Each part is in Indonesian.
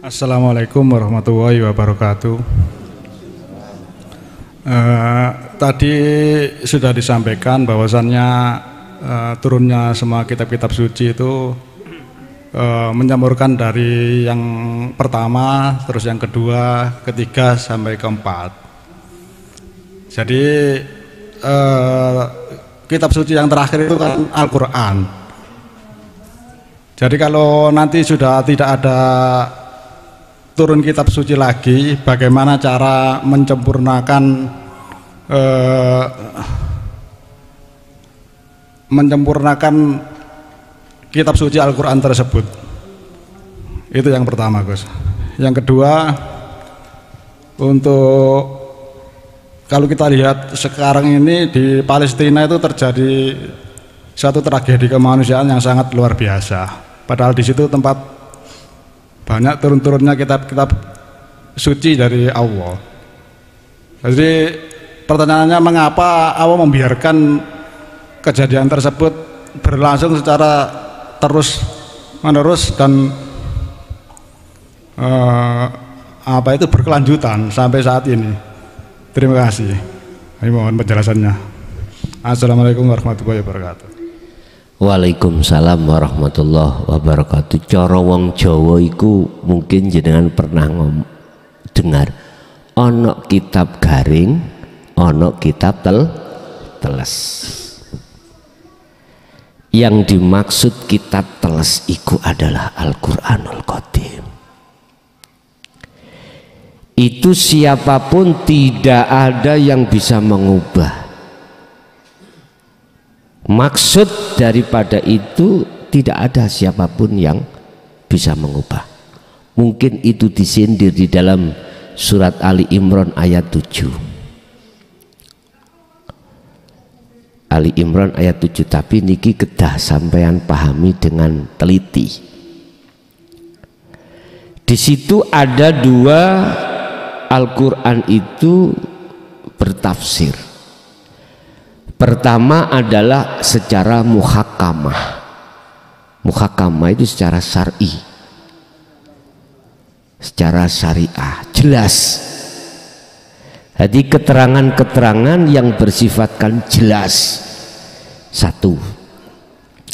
Assalamualaikum warahmatullahi wabarakatuh. Tadi sudah disampaikan bahwasannya turunnya semua kitab-kitab suci itu mencampurkan dari yang pertama, terus yang kedua, ketiga sampai keempat. Jadi kitab suci yang terakhir itu kan Al-Quran. Jadi kalau nanti sudah tidak ada turun kitab suci lagi, bagaimana cara menyempurnakan kitab suci Al-Quran tersebut? Itu yang pertama, Gus. Yang kedua, untuk kalau kita lihat sekarang ini di Palestina itu terjadi satu tragedi kemanusiaan yang sangat luar biasa. Padahal di situ tempat banyak turun-turunnya kitab-kitab suci dari Allah. Jadi pertanyaannya, mengapa Allah membiarkan kejadian tersebut berlangsung secara terus-menerus dan berkelanjutan sampai saat ini? Terima kasih. Ini mohon penjelasannya. Assalamualaikum warahmatullahi wabarakatuh. Waalaikumsalam warahmatullahi wabarakatuh. Cara wong Jawa iku mungkin jenengan pernah dengar ana kitab garing, ana kitab teles. Yang dimaksud kitab teles iku adalah Al-Qur'anul Qadim. Itu siapapun tidak ada yang bisa mengubah. Maksud daripada itu tidak ada siapapun yang bisa mengubah. Mungkin itu disindir di dalam surat Ali Imran ayat 7. Ali Imran ayat 7, tapi niki kedah sampean pahami dengan teliti. Di situ ada dua Al-Quran itu bertafsir. Pertama adalah secara muhakamah. Muhakamah itu secara syar'i, secara syariah, jelas. Jadi keterangan-keterangan yang bersifatkan jelas. Satu,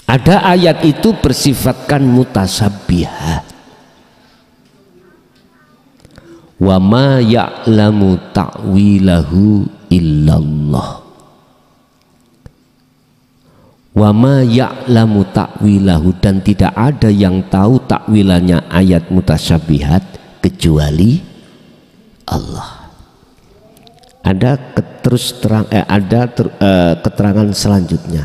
ada ayat itu bersifatkan mutasyabihat. Wa ma ya'lamu ta'wilahu illallah. Wa ma ya'lamu ta'wilahu, dan tidak ada yang tahu takwilannya ayat mutasyabihat kecuali Allah. Ada keterangan selanjutnya.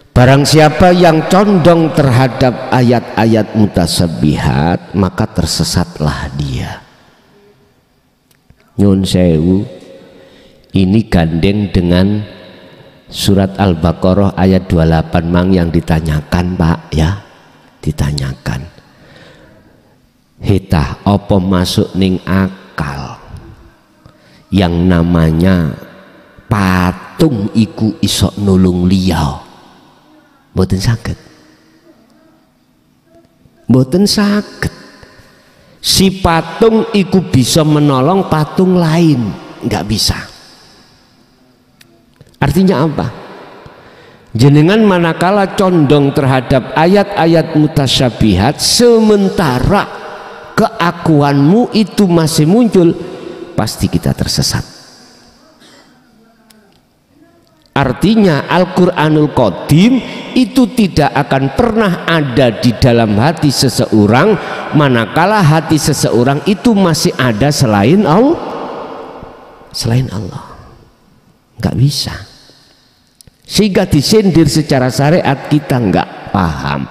Barang siapa yang condong terhadap ayat-ayat mutasyabihat, maka tersesatlah dia. Nyun sewu, ini gandeng dengan surat Al-Baqarah ayat 28 mang yang ditanyakan, Pak, ya, ditanyakan. Hitah apa masuk ning akal yang namanya patung iku isok nulung liya? Mboten saged. Mboten saged. Si patung iku bisa menolong patung lain, nggak bisa. Artinya apa? Jenengan manakala condong terhadap ayat-ayat mutasyabihat, sementara keakuanmu itu masih muncul, pasti kita tersesat. Artinya Al-Qur'anul Qadim itu tidak akan pernah ada di dalam hati seseorang manakala hati seseorang itu masih ada selain Allah. Selain Allah nggak bisa. Sehingga disindir secara syariat, kita nggak paham.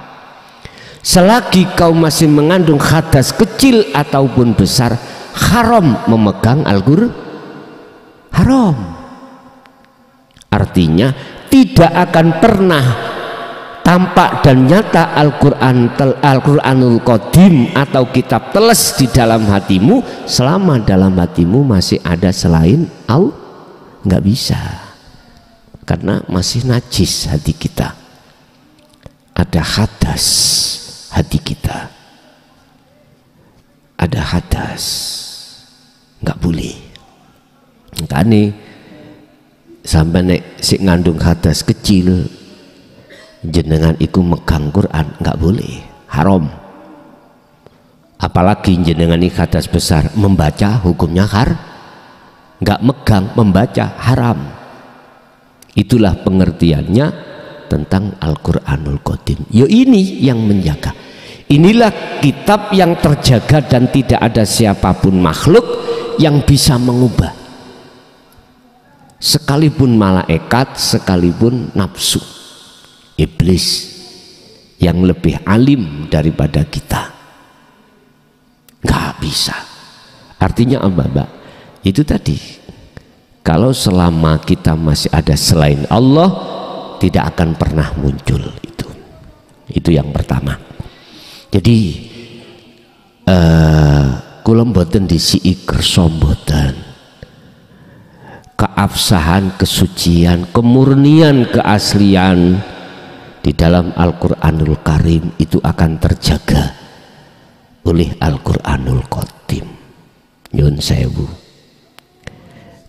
Selagi kau masih mengandung hadas kecil ataupun besar, haram memegang Al-Qur'an. Haram. Artinya tidak akan pernah tampak dan nyata Al-Qur'anul Qadim atau kitab teles di dalam hatimu selama dalam hatimu masih ada selain Allah. Nggak bisa, karena masih najis hati kita, ada hadas hati kita. hadas, nggak boleh. Makanya sampai nek si ngandung hadas kecil jenengan iku megang Quran nggak boleh, haram. Apalagi jenengan ini hadas besar membaca hukumnya nggak megang membaca haram. Itulah pengertiannya tentang Al-Quranul Qadim. Yo ini yang menjaga. Inilah kitab yang terjaga dan tidak ada siapapun makhluk yang bisa mengubah, sekalipun malaikat, sekalipun nafsu, iblis yang lebih alim daripada kita, nggak bisa. Artinya apa, Mbak? Itu tadi, kalau selama kita masih ada selain Allah, tidak akan pernah muncul itu yang pertama. Jadi kula mboten disiki kersa mboten, keabsahan, kesucian, kemurnian, keaslian di dalam Al-Quranul Karim itu akan terjaga oleh Al-Quranul Qadim. Nyun sewu,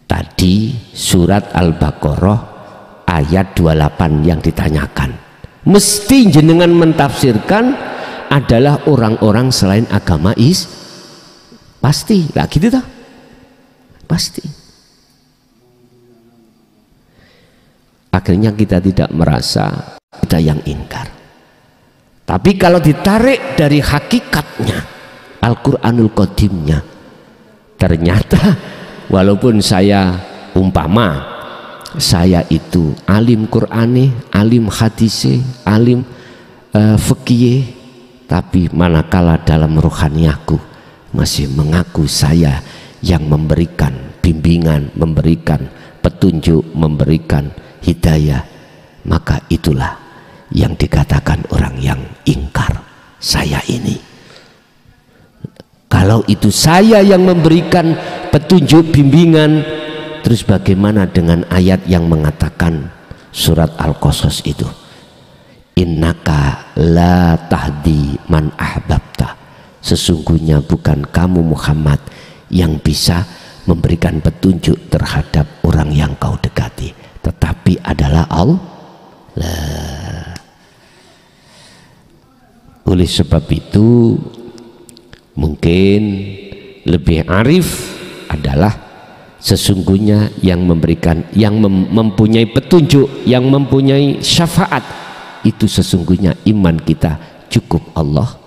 tadi surat Al-Baqarah ayat 28 yang ditanyakan, mesti jenengan mentafsirkan adalah orang-orang selain agama pasti lah gitu toh, pasti. Akhirnya kita tidak merasa kita yang ingkar. Tapi kalau ditarik dari hakikatnya Al-Quranul Qadimnya, ternyata walaupun saya umpama saya itu alim Qur'ani, alim hadisi, alim fikih, tapi manakala dalam rohaniaku masih mengaku saya yang memberikan bimbingan, memberikan petunjuk, memberikan hidayah, maka itulah yang dikatakan orang yang ingkar saya ini. Kalau itu saya yang memberikan petunjuk, bimbingan, terus bagaimana dengan ayat yang mengatakan surat Al-Qasas itu, innaka la tahdi man ahbabta, sesungguhnya bukan kamu Muhammad yang bisa memberikan petunjuk terhadap orang yang kau dekati, tetapi adalah Allah. Oleh sebab itu mungkin lebih arif adalah sesungguhnya yang memberikan, yang mempunyai petunjuk, yang mempunyai syafaat, itu sesungguhnya iman kita cukup Allah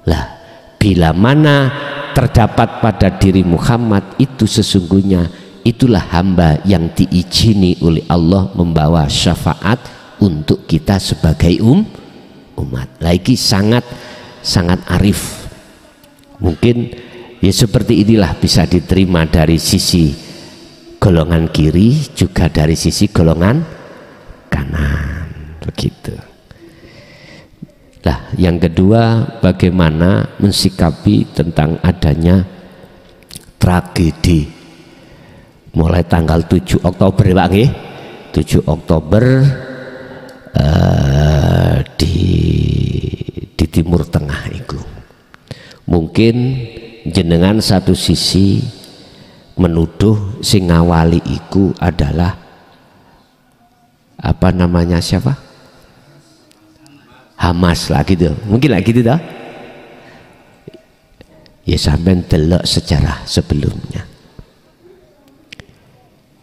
lah. Bila mana terdapat pada diri Muhammad, itu sesungguhnya itulah hamba yang diizini oleh Allah membawa syafaat untuk kita sebagai umat. Lagi sangat arif. Mungkin ya seperti inilah bisa diterima dari sisi golongan kiri, juga dari sisi golongan kanan, begitu. Nah, yang kedua, bagaimana mensikapi tentang adanya tragedi mulai tanggal 7 Oktober ya Pak nggih? 7 Oktober di Timur Tengah itu. Mungkin jenengan satu sisi menuduh sing ngawali iku adalah apa namanya, siapa? Hamas lah gitu, mungkin lah gitu dah. Ya sampean delok sejarah sebelumnya,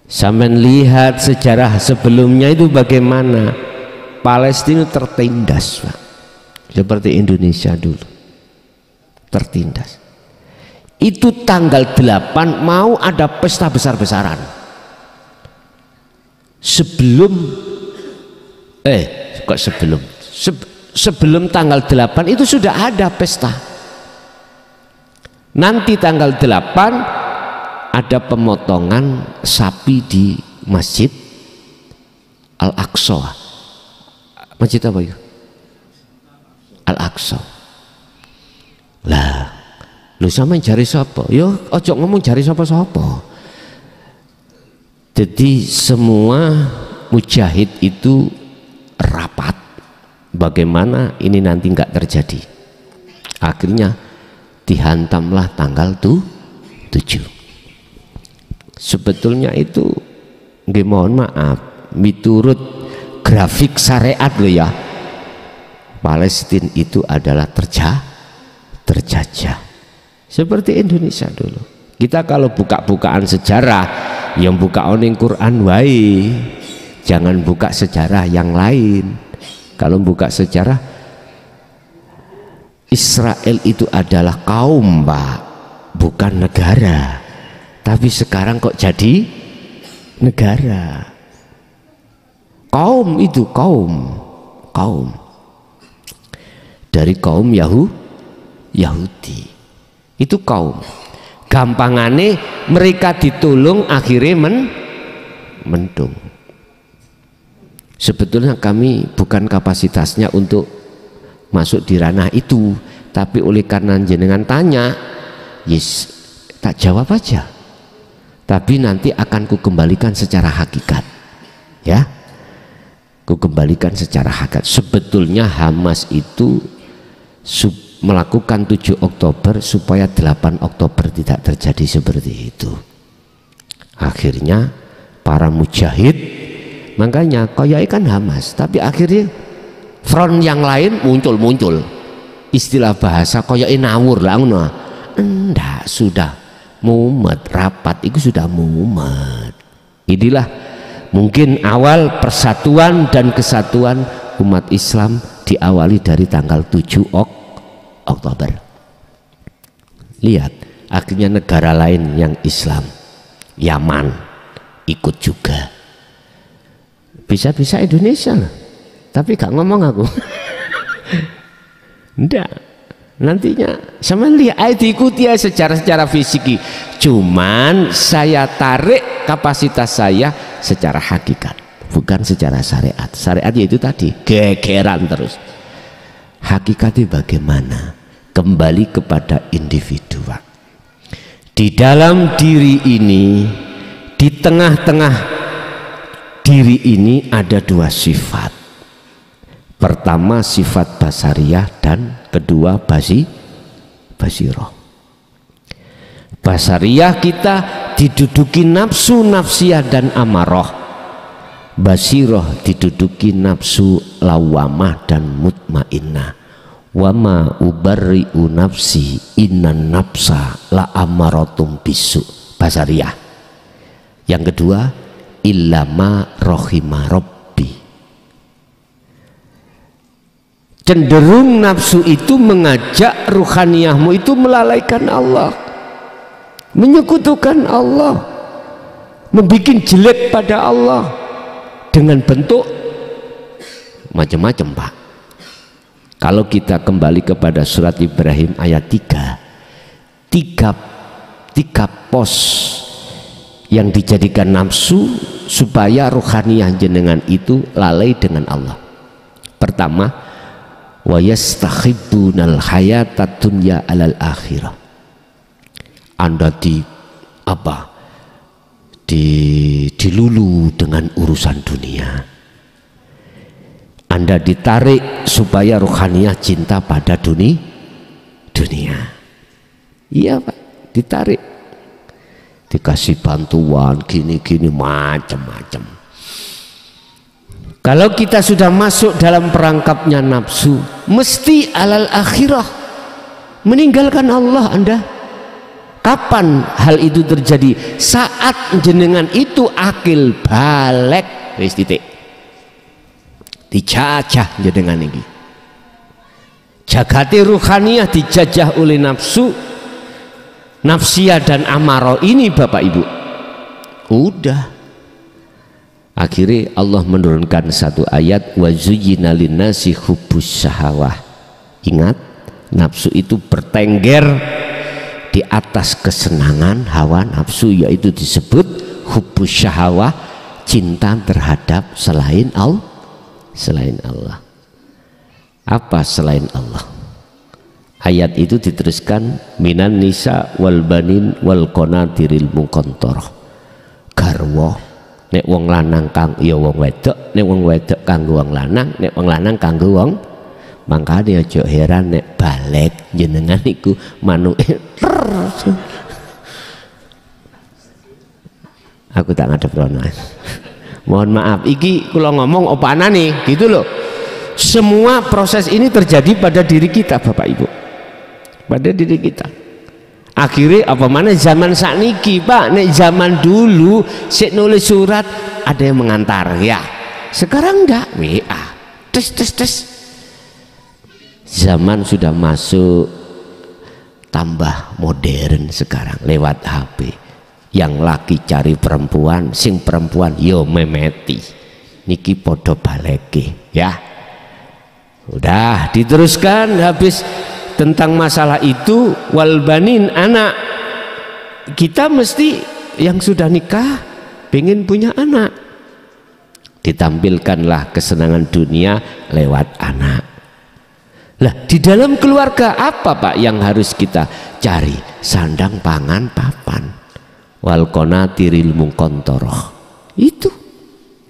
sampean lihat sejarah sebelumnya itu bagaimana Palestina tertindas Pak, seperti Indonesia dulu tertindas. Itu tanggal 8 mau ada pesta besar-besaran sebelum tanggal 8 itu sudah ada pesta. Nanti tanggal 8 ada pemotongan sapi di Masjid Al-Aqsa. Masjid apa itu? Al-Aqsa. Lah, lu sama jari sapa? Yo ojo ngomong jari sapa-sapa. Jadi semua mujahid itu rapat bagaimana ini nanti nggak terjadi. Akhirnya dihantamlah tanggal 7. Sebetulnya itu nggih mohon maaf miturut grafik syariat loh ya, Palestina itu adalah terjajah seperti Indonesia dulu. Kita kalau buka-bukaan sejarah yang buka oning Quran wae, jangan buka sejarah yang lain. Kalau buka sejarah, Israel itu adalah kaum Pak, bukan negara. Tapi sekarang kok jadi negara. Kaum itu kaum dari kaum Yahudi itu kaum. Gampangane mereka ditolong akhirnya mendung. Sebetulnya kami bukan kapasitasnya untuk masuk di ranah itu, tapi oleh karena jenengan tanya, yes, tak jawab aja. Tapi nanti akan kukembalikan secara hakikat, ya. Kukembalikan secara hakikat. Sebetulnya Hamas itu melakukan 7 Oktober supaya 8 Oktober tidak terjadi seperti itu. Akhirnya para mujahid, makanya koyoi kan Hamas, tapi akhirnya front yang lain muncul. Istilah bahasa koyoi nawur lah, enggak, sudah mumet, rapat itu sudah mumet. Inilah mungkin awal persatuan dan kesatuan umat Islam diawali dari tanggal 7 Oktober. Lihat, akhirnya negara lain yang Islam, Yaman, ikut juga. Bisa-bisa Indonesia loh, tapi gak ngomong aku. Enggak. Nantinya sama lihat diikuti ya secara fisiki, cuman saya tarik kapasitas saya secara hakikat, bukan secara syariat. Syariat itu tadi gegeran terus. Hakikatnya bagaimana? Kembali kepada individu. Di dalam diri ini, di tengah-tengah diri ini ada 2 sifat. Pertama sifat basariyah dan kedua basiroh. Basariyah kita diduduki nafsu nafsiyah dan amarah. Basiroh diduduki nafsu lawamah dan mutmainnah. Wama ubarri'u nafsi innan nafsa la amaratum bisu. Basariyah. Yang kedua illama rohima rabbi. Cenderung nafsu itu mengajak ruhaniyahmu itu melalaikan Allah, menyekutukan Allah, membuat jelek pada Allah dengan bentuk macam-macam Pak. Kalau kita kembali kepada surat Ibrahim ayat 3, tiga pos yang dijadikan nafsu supaya ruhaniyah jenengan itu lalai dengan Allah. Pertama, wa yastahibbunal hayatad dunya alal akhirah. Anda dilulu dengan urusan dunia. Anda ditarik supaya ruhaniyah cinta pada dunia. Iya Pak, ditarik, dikasih bantuan gini-gini macam-macam. Kalau kita sudah masuk dalam perangkapnya nafsu, mesti alal akhirah, meninggalkan Allah Anda. Kapan hal itu terjadi? Saat jenengan itu akil balik, wis titik. Dijajah jenengan ini. Jagati ruhaniyah dijajah oleh nafsu, nafsiyah dan amarah ini Bapak Ibu. Udah. Akhirnya Allah menurunkan satu ayat, wa zuyyina linnasi hubbus syahawah. Ingat, nafsu itu bertengger di atas kesenangan hawa nafsu, yaitu disebut hubbus syahawah, cinta terhadap selain Allah. Apa selain Allah? Ayat itu diteruskan, minan nisa wal banin wal qanatiril muqantarah. Garwa nek wong lanang kang ya wong wedok, nek wong wedok kanggo wong lanang, nek wong lanang kanggo wong Makanya aja heran nek balik jenengan iku manuke. Aku tak ngadep rono. Mohon maaf, iki kula ngomong opanane gitu loh. Semua proses ini terjadi pada diri kita Bapak Ibu. Pada diri kita. Akhirnya apa mana zaman sakniki Pak, nek zaman dulu sik nulis surat ada yang mengantar ya. Sekarang enggak, WA. Tes. Zaman sudah masuk tambah modern sekarang lewat HP. Yang laki cari perempuan, sing perempuan yo memeti. Niki podo baleke ya. Udah diteruskan habis tentang masalah itu wal banin anak. Kita mesti yang sudah nikah pengen punya anak. Ditampilkanlah kesenangan dunia lewat anak. Lah di dalam keluarga apa Pak yang harus kita cari? Sandang pangan papan. Wal qanatiril muqantharah. Itu.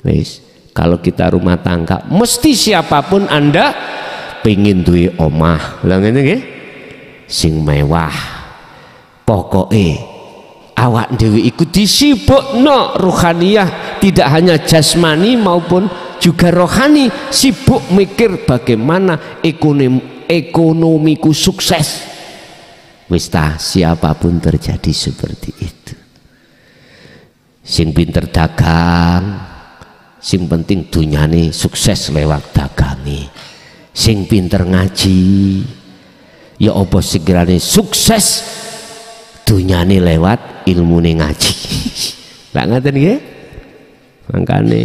Wis, kalau kita rumah tangga mesti siapapun Anda pengen duwe omah. Lah ngene nggih. Sing mewah. Pokoke awak dhewe iku disibukno ruhaniyah, tidak hanya jasmani maupun juga rohani, sibuk mikir bagaimana ekonomiku sukses. Wis ta, siapapun terjadi seperti itu. Sing pinter dagang, sing penting dunyane sukses lewat dagangi. Sing pinter ngaji, ya apa segirane sukses dunyane lewat ilmune ngaji. Lah ngaten nggih? Mangkane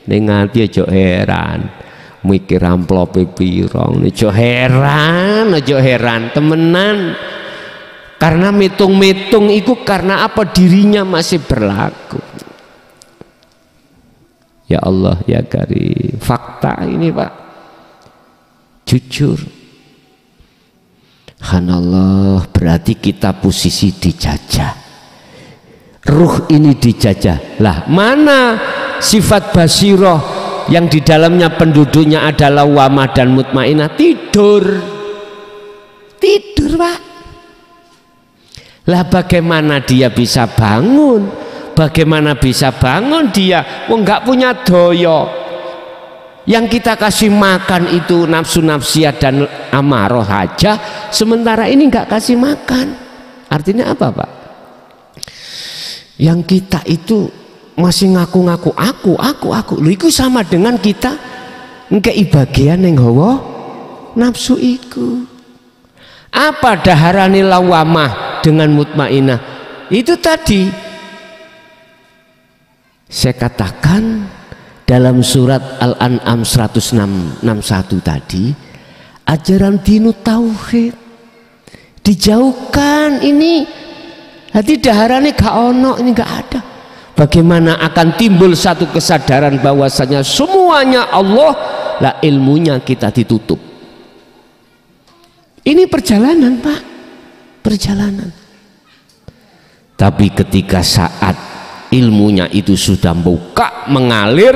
ning ati aja heran mikir amplope pira, aja heran temenan. Karena mitung-mitung itu karena apa? Dirinya masih berlaku. Ya Allah ya Karim, fakta ini Pak, jujur. Hanallah, berarti kita posisi dijajah. Ruh ini dijajah. Lah mana sifat basiroh yang di dalamnya penduduknya adalah wamah dan mutmainah? Tidur Pak. Lah bagaimana dia bisa bangun? Bagaimana bisa bangun dia? Nggak punya doyo. Yang kita kasih makan itu nafsu nafsiyah dan amarah aja, sementara ini nggak kasih makan. Artinya apa Pak? Yang kita itu masih ngaku-ngaku aku. Lho iku sama dengan kita ngkei bagian yang hawa nafsu iku. Apa daharani lawamah dengan mutmainah? Itu tadi saya katakan dalam surat Al-An'am 161 tadi, ajaran dinu tauhid dijauhkan. Ini hati daharannya gak ono, ini gak ada. Bagaimana akan timbul satu kesadaran bahwasanya semuanya Allah, lah ilmunya kita ditutup. Ini perjalanan Pak, perjalanan. Tapi ketika saat ilmunya itu sudah buka mengalir,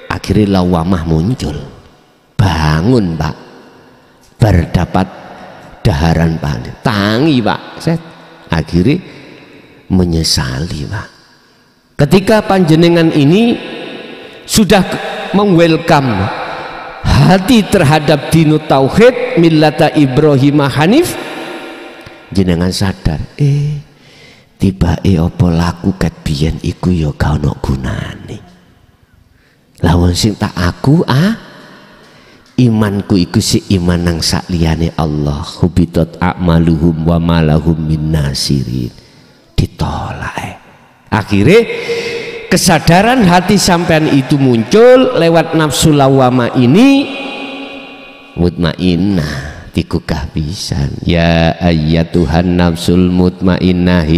akhirnya lawamah muncul. Bangun Pak, berdapat daharan Pak, tangi Pak, set. Akhirnya menyesali Pak. Ketika panjenengan ini sudah mengwelcome hati terhadap dinu tauhid millata Ibrahim Hanif, jenengan sadar tiba apa laku ket biyen iku ya gak ono gunane. Lawon sing tak aku imanku iku si iman nang sakliyane Allah. Hubitat a'maluhum wa malahum min nasirin. Ditolak. Akhirnya kesadaran hati sampean itu muncul lewat nafsu lawama ini, mutmainnah tikukah pisan. Ya ayyatuhan nafsul mutmainnah,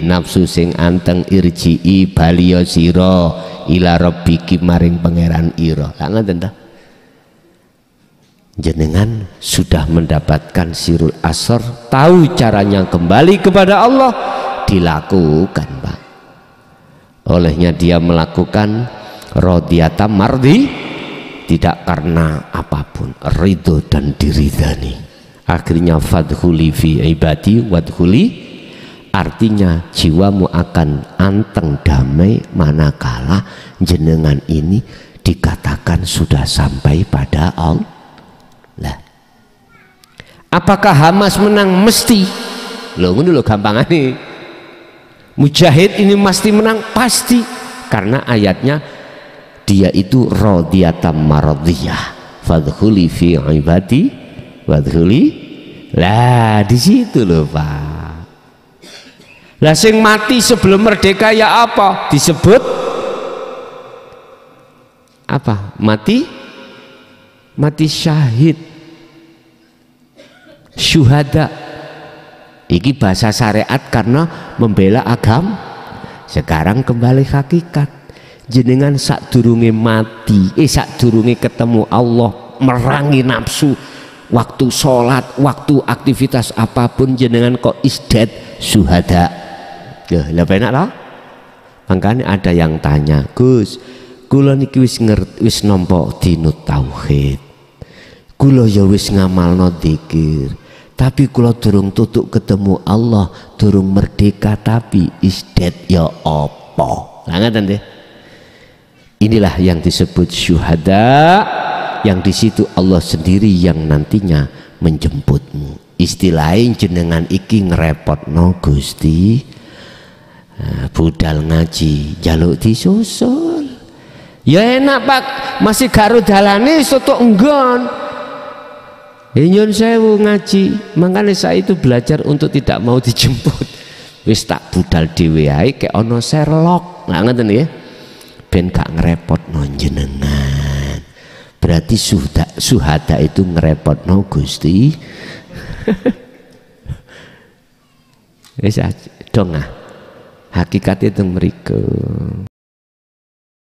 nafsu sing anteng irji'i baliyo sira ila rabbiki maring pangeran ira. Lah ngoten ta? Jenengan sudah mendapatkan sirul asr, tahu caranya kembali kepada Allah, dilakukan Pak. Olehnya dia melakukan rodiyata tidak karena apapun, ridho dan diridani. Akhirnya fadkhuli fi ibadi wadkhuli, artinya jiwamu akan anteng damai manakala jenengan ini dikatakan sudah sampai pada Allah. Lah, apakah Hamas menang? Mesti. Loh ngono lho gampangane. Mujahid ini mesti menang, pasti, karena ayatnya dia itu radhiyatam maradhiyah, fadkhuli fi ibadi wadkhuli. Lah di situ loh Pak. Lah sing mati sebelum merdeka ya apa? Disebut apa? Mati syahid, syuhada. Iki bahasa syariat karena membela agama. Sekarang kembali hakikat. Jenengan sadurunge mati, sadurunge ketemu Allah, merangi nafsu, waktu sholat, waktu aktivitas apapun jenengan kok isdat syuhada. Lah penak lah. Makanya ada yang tanya, Gus, kula niki wis nampa dinut tauhid, kula ya wis ngamalno dzikir, tapi kula durung tutuk ketemu Allah, durung merdeka, tapi isdat ya apa? Lah ngaten nggih. Inilah yang disebut syuhada, yang di situ Allah sendiri yang nantinya menjemputmu. Istilahnya jenengan iki ngerepotno Gusti, budal ngaji jaluk disusul. Ya enak Pak, masih karo dalane soto enggon. Nyun sewu ngaji, makanya saya itu belajar untuk tidak mau dijemput. Wis tak budal dhewe ae kek ana Sherlock. Lah ngoten ya. Ben gak ngerepotno jenengan. Berarti suhada itu ngerepotno Gusti. Wis dong ah. Hakikate teng mriku.